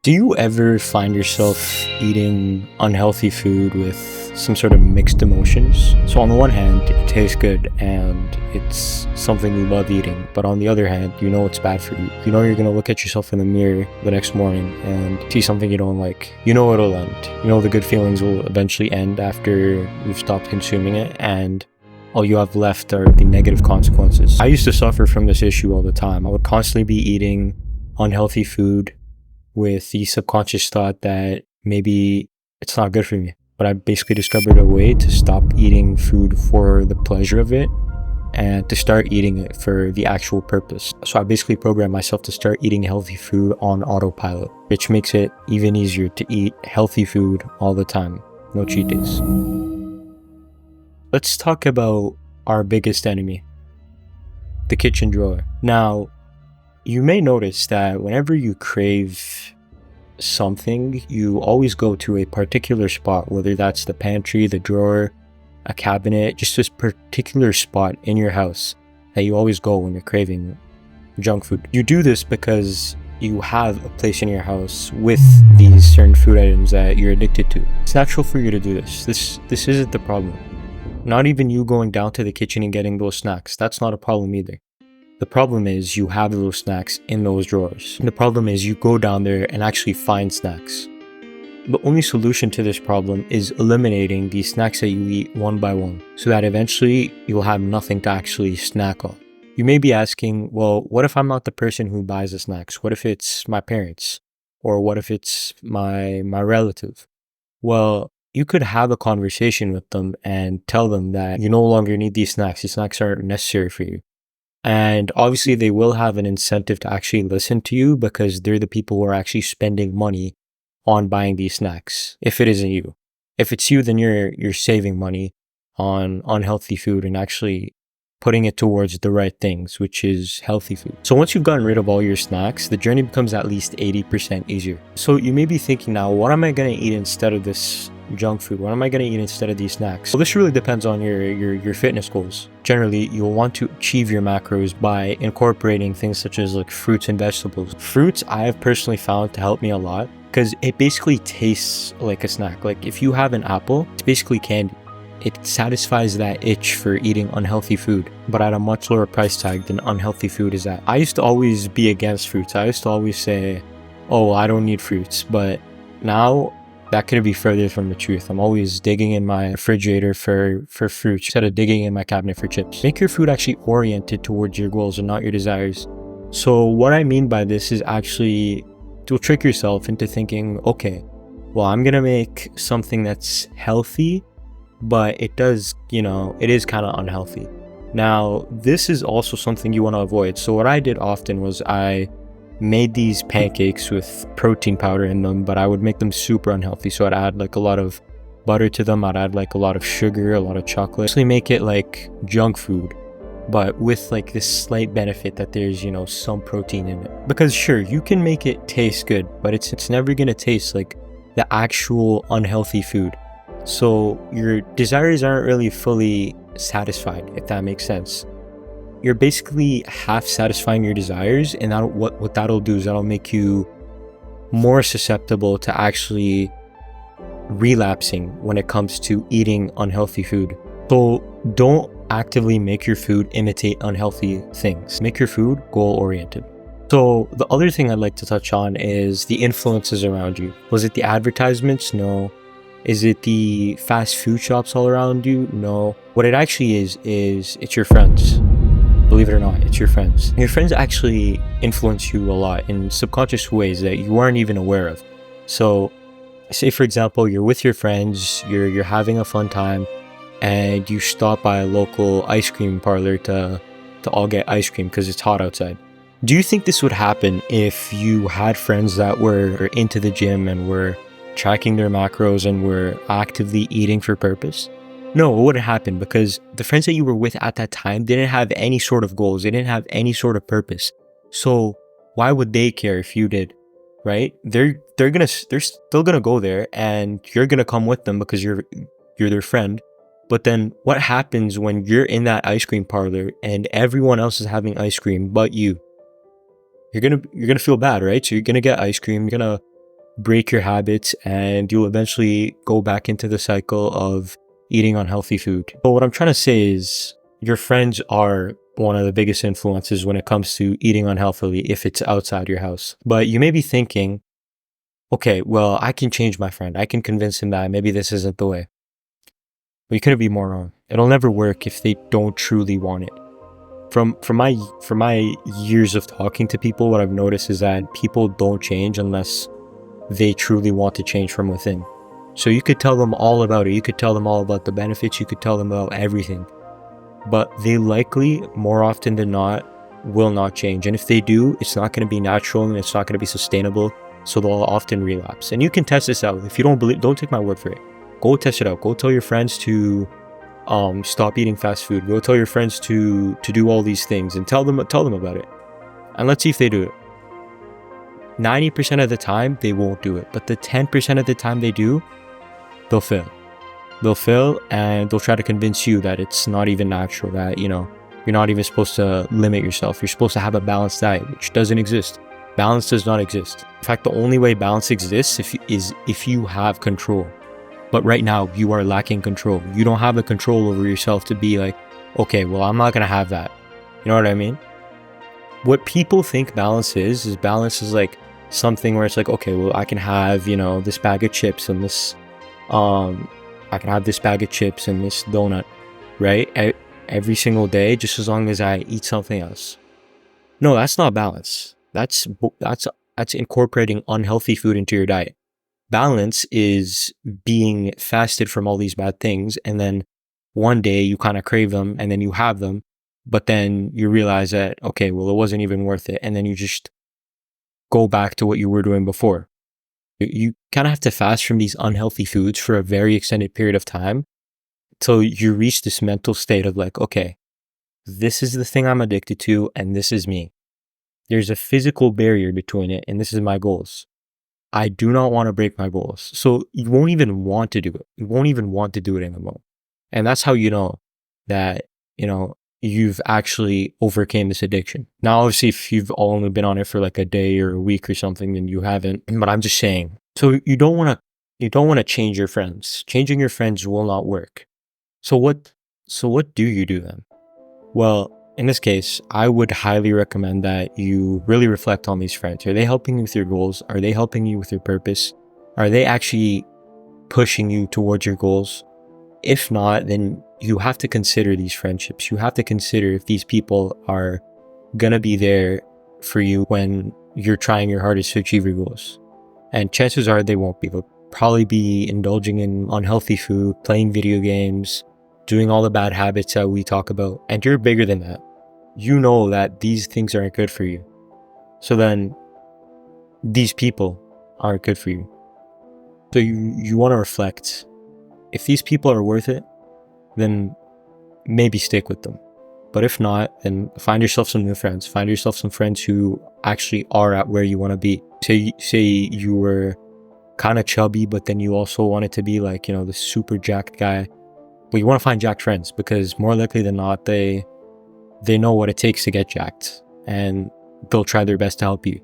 Do you ever find yourself eating unhealthy food with some sort of mixed emotions? So on the one hand, it tastes good and it's something you love eating, but on the other hand, you know it's bad for you. You know you're gonna look at yourself in the mirror the next morning and see something you don't like. You know it'll end. You know the good feelings will eventually end after you've stopped consuming it, and all you have left are the negative consequences. I used to suffer from this issue all the time. I would constantly be eating unhealthy food with the subconscious thought that maybe it's not good for me. But I basically discovered a way to stop eating food for the pleasure of it and to start eating it for the actual purpose. So I basically programmed myself to start eating healthy food on autopilot, which makes it even easier to eat healthy food all the time. No cheat days. Let's talk about our biggest enemy, the kitchen drawer. Now, you may notice that whenever you crave something, you always go to a particular spot, whether that's the pantry, the drawer, a cabinet, just this particular spot in your house that you always go when you're craving junk food. You do this because you have a place in your house with these certain food items that you're addicted to. It's natural for you to do this. This isn't the problem. Not even you going down to the kitchen and getting those snacks. That's not a problem either. The problem is you have those snacks in those drawers. The problem is you go down there and actually find snacks. The only solution to this problem is eliminating these snacks that you eat one by one, so that eventually you'll have nothing to actually snack on. You may be asking, well, what if I'm not the person who buys the snacks? What if it's my parents? Or what if it's my relative? Well, you could have a conversation with them and tell them that you no longer need these snacks. These snacks aren't necessary for you. And obviously they will have an incentive to actually listen to you because they're the people who are actually spending money on buying these snacks. If it isn't you. If it's you, then you're saving money on unhealthy food and actually putting it towards the right things, which is healthy food. So once you've gotten rid of all your snacks, the journey becomes at least 80% easier. So you may be thinking now, what am I going to eat instead of this junk food? What am I going to eat instead of these snacks? Well, this really depends on your fitness goals. Generally, you'll want to achieve your macros by incorporating things such as like fruits and vegetables. Fruits I have personally found to help me a lot because it basically tastes like a snack. Like if you have an apple, it's basically candy. It satisfies that itch for eating unhealthy food, but at a much lower price tag than unhealthy food is at. I used to always be against fruits. I used to always say, oh, I don't need fruits. But now that couldn't be further from the truth. I'm always digging in my refrigerator for fruits instead of digging in my cabinet for chips. Make your food actually oriented towards your goals and not your desires. So what I mean by this is actually to trick yourself into thinking, okay, well, I'm going to make something that's healthy, but it does, it is kind of unhealthy. Now, this is also something you want to avoid. So what I did often was I made these pancakes with protein powder in them, but I would make them super unhealthy. So I'd add like a lot of butter to them. I'd add like a lot of sugar, a lot of chocolate. Actually make it like junk food, but with like this slight benefit that there's, some protein in it. Because sure, you can make it taste good, but it's never going to taste like the actual unhealthy food. So your desires aren't really fully satisfied, if that makes sense. You're basically half satisfying your desires, and what that'll do is that'll make you more susceptible to actually relapsing when it comes to eating unhealthy food. So don't actively make your food imitate unhealthy things. Make your food goal-oriented. So the other thing I'd like to touch on is the influences around you. Was it the advertisements? No. Is it the fast food shops all around you? No. What it actually is it's your friends. Believe it or not, it's your friends. Your friends actually influence you a lot in subconscious ways that you aren't even aware of. So say for example, you're with your friends, you're having a fun time, and you stop by a local ice cream parlor to all get ice cream because it's hot outside. Do you think this would happen if you had friends that were into the gym and were tracking their macros and were actively eating for purpose? No, it wouldn't happen because the friends that you were with at that time didn't have any sort of goals. They didn't have any sort of purpose. So why would they care if you did, right? They're still gonna go there and you're gonna come with them because you're their friend. But then what happens when you're in that ice cream parlor and everyone else is having ice cream but you? You're gonna feel bad, right? So you're gonna get ice cream, you're gonna break your habits, and you'll eventually go back into the cycle of eating unhealthy food. But what I'm trying to say is your friends are one of the biggest influences when it comes to eating unhealthily if it's outside your house. But you may be thinking, okay, well, I can change my friend. I can convince him that maybe this isn't the way. But you couldn't be more wrong. It'll never work if they don't truly want it. From my years of talking to people, what I've noticed is that people don't change unless they truly want to change from within. So you could tell them all about it. You could tell them all about the benefits. You could tell them about everything. But they likely, more often than not, will not change. And if they do, it's not going to be natural and it's not going to be sustainable. So they'll often relapse. And you can test this out. If you don't believe, don't take my word for it. Go test it out. Go tell your friends to stop eating fast food. Go tell your friends to do all these things and tell them about it. And let's see if they do it. 90% of the time, they won't do it. But the 10% of the time they do, they'll fail. They'll fail and they'll try to convince you that it's not even natural, that, you're not even supposed to limit yourself. You're supposed to have a balanced diet, which doesn't exist. Balance does not exist. In fact, the only way balance exists is if you have control. But right now, you are lacking control. You don't have the control over yourself to be like, okay, well, I'm not going to have that. You know what I mean? What people think balance is balance is like something where it's like, okay, well, I can have, this bag of chips and this, I can have this bag of chips and this donut, right? Every single day, just as long as I eat something else. No, that's not balance. That's incorporating unhealthy food into your diet. Balance is being fasted from all these bad things, and then one day you kind of crave them and then you have them, but then you realize that, okay, well, it wasn't even worth it. And then you just go back to what you were doing before. You kind of have to fast from these unhealthy foods for a very extended period of time till you reach this mental state of like, okay, this is the thing I'm addicted to and this is me. There's a physical barrier between it and this is my goals. I do not want to break my goals. So you won't even want to do it. You won't even want to do it anymore. And that's how you know that, you've actually overcame this addiction. Now, obviously, if you've only been on it for like a day or a week or something, then you haven't. But I'm just saying. So you don't want to change your friends. Changing your friends will not work. So what do you do then? Well, in this case, I would highly recommend that you really reflect on these friends. Are they helping you with your goals? Are they helping you with your purpose? Are they actually pushing you towards your goals? If not, then you have to consider these friendships. You have to consider if these people are going to be there for you when you're trying your hardest to achieve your goals. And chances are they won't be. They'll probably be indulging in unhealthy food, playing video games, doing all the bad habits that we talk about. And you're bigger than that. You know that these things aren't good for you. So then these people aren't good for you. So you want to reflect. If these people are worth it, then maybe stick with them. But if not, then find yourself some new friends. Find yourself some friends who actually are at where you want to be. Say you were kind of chubby, but then you also wanted to be like, the super jacked guy. Well, you want to find jacked friends because more likely than not, they know what it takes to get jacked and they'll try their best to help you.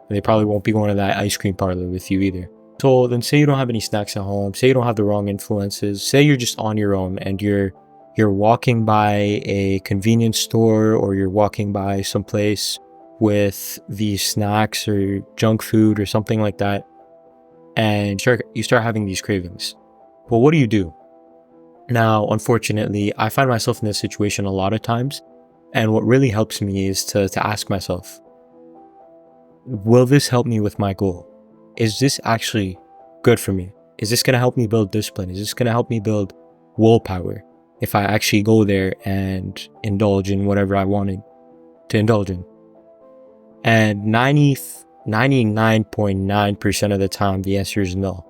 They probably won't be going to that ice cream parlor with you either. So then say you don't have any snacks at home, say you don't have the wrong influences, say you're just on your own and you're walking by a convenience store or you're walking by some place with these snacks or junk food or something like that, and you start having these cravings. Well, what do you do? Now, unfortunately, I find myself in this situation a lot of times, and what really helps me is to ask myself, will this help me with my goal? Is this actually good for me? Is this going to help me build discipline? Is this going to help me build willpower if I actually go there and indulge in whatever I wanted to indulge in? And 99.9% of the time, the answer is no.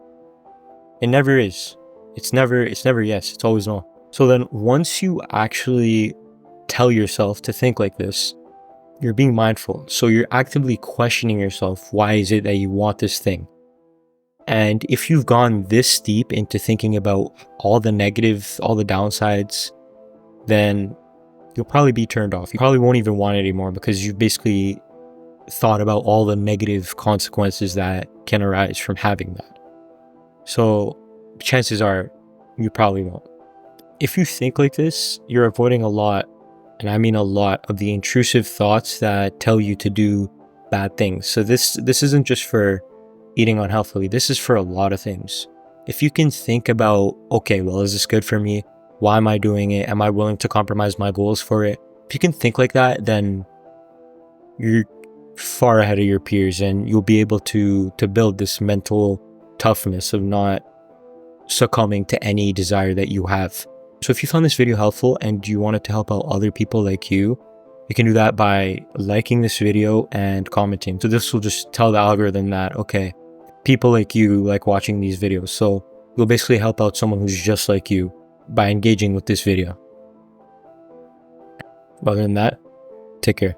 It never is. It's never yes. It's always no. So then once you actually tell yourself to think like this, you're being mindful. So you're actively questioning yourself. Why is it that you want this thing? And if you've gone this deep into thinking about all the negative, all the downsides, then you'll probably be turned off. You probably won't even want it anymore because you've basically thought about all the negative consequences that can arise from having that. So chances are you probably won't. If you think like this, you're avoiding a lot, and I mean a lot, of the intrusive thoughts that tell you to do bad things. So this isn't just for eating unhealthily. This is for a lot of things. If you can think about, okay, well, is this good for me? Why am I doing it? Am I willing to compromise my goals for it? If you can think like that, then you're far ahead of your peers, and you'll be able to build this mental toughness of not succumbing to any desire that you have. So if you found this video helpful and you wanted to help out other people like you can do that by liking this video and commenting. So this will just tell the algorithm that, okay, people like you like watching these videos. So you'll basically help out someone who's just like you by engaging with this video. Other than that, take care.